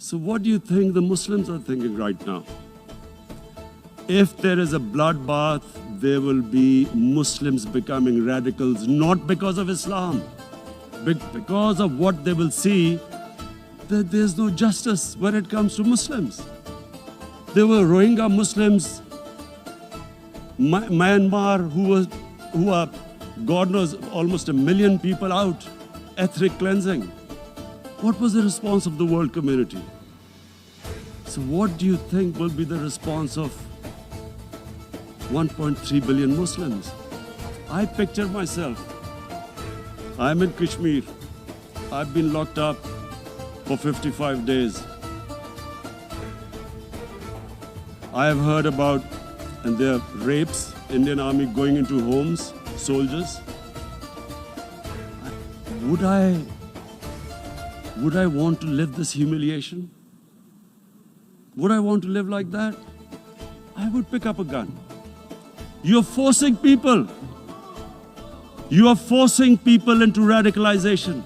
So what do you think the Muslims are thinking right now? If there is a bloodbath, there will be Muslims becoming radicals, not because of Islam, but because of what they will see, that there's no justice when it comes to Muslims. There were Rohingya Muslims, Myanmar, who are, God knows, almost 1 million people out, ethnic cleansing. What was the response of the world community? So what do you think will be the response of 1.3 billion Muslims? I picture myself. I'm in Kashmir. I've been locked up for 55 days. I have heard about, and there are rapes, Indian Army going into homes, soldiers. Would I want to live this humiliation? Would I want to live like that? I would pick up a gun. You're forcing people. You are forcing people into radicalization.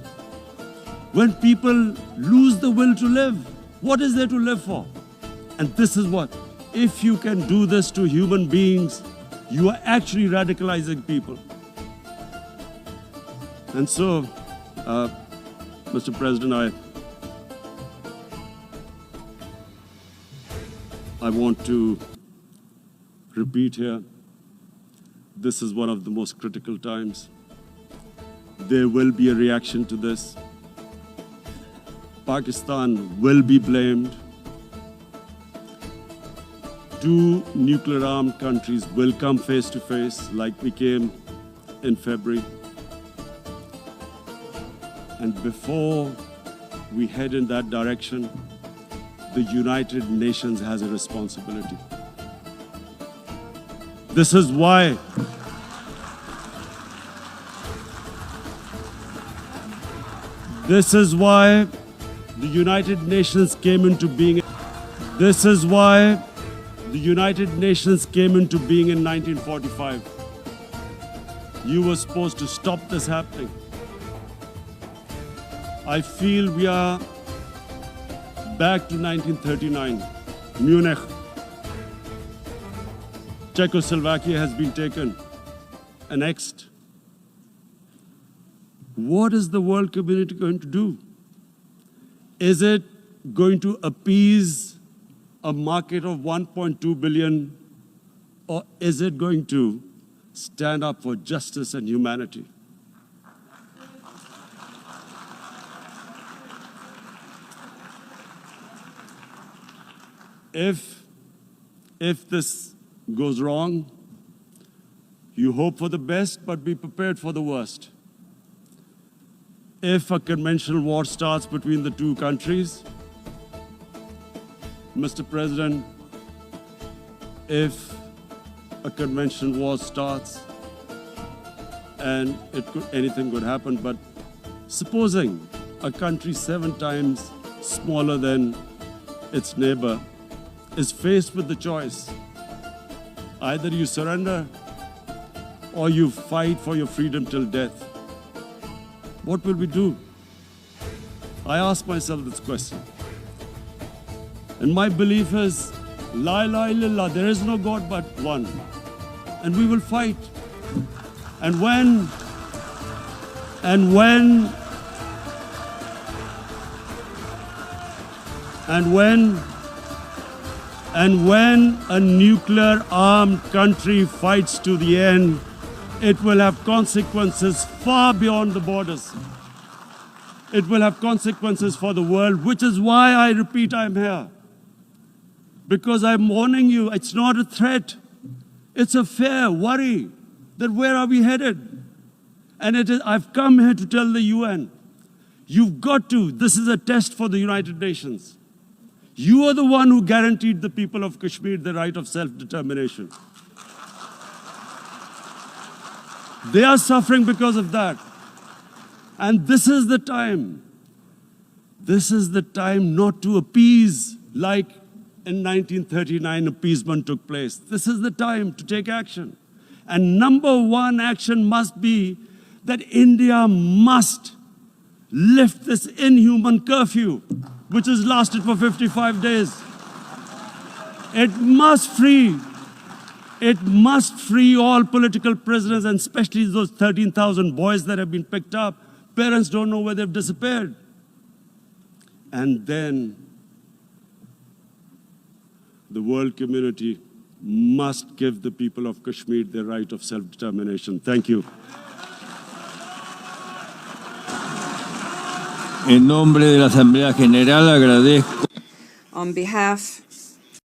When people lose the will to live, what is there to live for? And this is what, if you can do this to human beings, you are actually radicalizing people. And so, Mr. President, I want to repeat here, this is one of the most critical times. There will be a reaction to this. Pakistan will be blamed. 2 nuclear-armed countries will come face to face like we came in February. And before we head in that direction, the United Nations has a responsibility. This is why the United Nations came into being. This is why the United Nations came into being in 1945. You were supposed to stop this happening. I feel we are back to 1939, Munich. Czechoslovakia has been taken, annexed. What is the world community going to do? Is it going to appease a market of 1.2 billion, or is it going to stand up for justice and humanity? If this goes wrong, you hope for the best, but be prepared for the worst. If a conventional war starts between the 2 countries, Mr. President, if a conventional war starts, and anything could happen, but supposing a country 7 times smaller than its neighbor is faced with the choice, either you surrender or you fight for your freedom till death, what will we do? I ask myself this question. And my belief is, La ilaha illallah, there is no God but one. And we will fight. And when a nuclear-armed country fights to the end, it will have consequences far beyond the borders. It will have consequences for the world, which is why I repeat I'm here. Because I'm warning you, it's not a threat. It's a fair worry that where are we headed? And I've come here to tell the UN, you've got to, this is a test for the United Nations. You are the one who guaranteed the people of Kashmir the right of self-determination. They are suffering because of that. And this is the time. This is the time not to appease like in 1939 appeasement took place. This is the time to take action. And number 1 action must be that India must lift this inhuman curfew which has lasted for 55 days. It must free all political prisoners, and especially those 13,000 boys that have been picked up. Parents don't know where they've disappeared. And then the world community must give the people of Kashmir their right of self-determination. Thank you. En nombre de la Asamblea General agradezco. On behalf